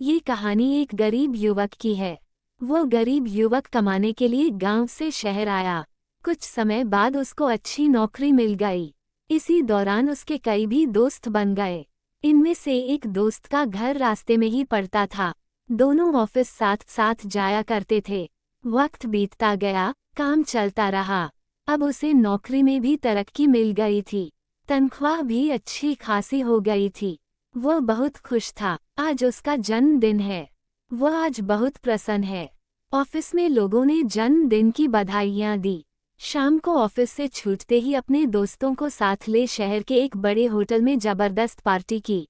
ये कहानी एक गरीब युवक की है। वो गरीब युवक कमाने के लिए गांव से शहर आया। कुछ समय बाद उसको अच्छी नौकरी मिल गई। इसी दौरान उसके कई भी दोस्त बन गए। इनमें से एक दोस्त का घर रास्ते में ही पड़ता था। दोनों ऑफिस साथ साथ जाया करते थे। वक्त बीतता गया, काम चलता रहा। अब उसे नौकरी में भी तरक्की मिल गई थी। तनख्वाह भी अच्छी खासी हो गई थी। वो बहुत खुश था। आज उसका जन्मदिन है। वह आज बहुत प्रसन्न है। ऑफिस में लोगों ने जन्मदिन की बधाइयां दी। शाम को ऑफिस से छूटते ही अपने दोस्तों को साथ ले शहर के एक बड़े होटल में जबरदस्त पार्टी की।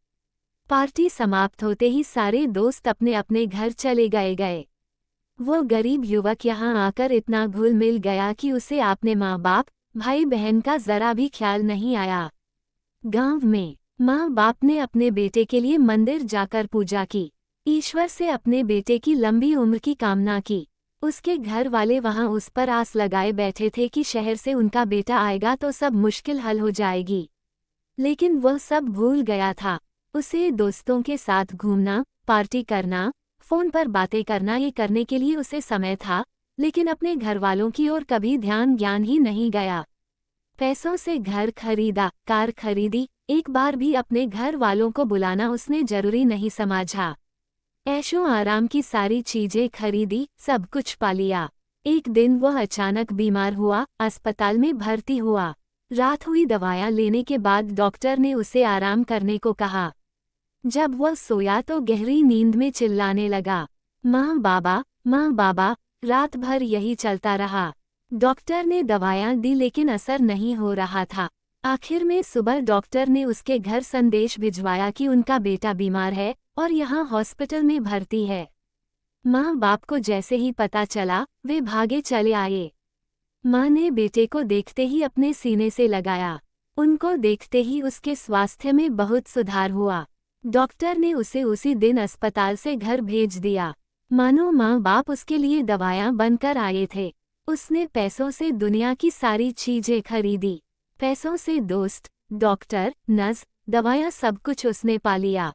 पार्टी समाप्त होते ही सारे दोस्त अपने अपने घर चले गए। वो गरीब युवक यहाँ आकर इतना घुल मिल गया कि उसे अपने माँ बाप, भाई बहन का जरा भी ख्याल नहीं आया। गांव में माँ बाप ने अपने बेटे के लिए मंदिर जाकर पूजा की। ईश्वर से अपने बेटे की लंबी उम्र की कामना की। उसके घर वाले वहां उस पर आस लगाए बैठे थे कि शहर से उनका बेटा आएगा तो सब मुश्किल हल हो जाएगी। लेकिन वह सब भूल गया था। उसे दोस्तों के साथ घूमना, पार्टी करना, फोन पर बातें करना, ये करने के लिए उसे समय था, लेकिन अपने घर वालों की ओर कभी ज्ञान ही नहीं गया। पैसों से घर खरीदा, कार खरीदी, एक बार भी अपने घर वालों को बुलाना उसने जरूरी नहीं समझा। ऐशो आराम की सारी चीजें खरीदी, सब कुछ पा लिया। एक दिन वह अचानक बीमार हुआ, अस्पताल में भर्ती हुआ। रात हुई, दवाएं लेने के बाद डॉक्टर ने उसे आराम करने को कहा। जब वह सोया तो गहरी नींद में चिल्लाने लगा, माँ बाबा, माँ बाबा। रात भर यही चलता रहा। डॉक्टर ने दवाएं दी लेकिन असर नहीं हो रहा था। आखिर में सुबह डॉक्टर ने उसके घर संदेश भिजवाया कि उनका बेटा बीमार है और यहाँ हॉस्पिटल में भर्ती है। माँ बाप को जैसे ही पता चला, वे भागे चले आए। माँ ने बेटे को देखते ही अपने सीने से लगाया। उनको देखते ही उसके स्वास्थ्य में बहुत सुधार हुआ। डॉक्टर ने उसे उसी दिन अस्पताल से घर भेज दिया। मानो माँ बाप उसके लिए दवाएं बनकर आए थे। उसने पैसों से दुनिया की सारी चीजें खरीदी। पैसों से दोस्त, डॉक्टर, नर्स, दवाएं, सब कुछ उसने पा लिया।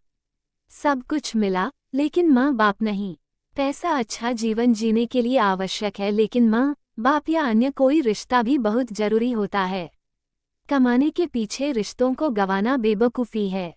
सब कुछ मिला, लेकिन माँ बाप नहीं। पैसा अच्छा जीवन जीने के लिए आवश्यक है, लेकिन माँ बाप या अन्य कोई रिश्ता भी बहुत जरूरी होता है। कमाने के पीछे रिश्तों को गंवाना बेवकूफ़ी है।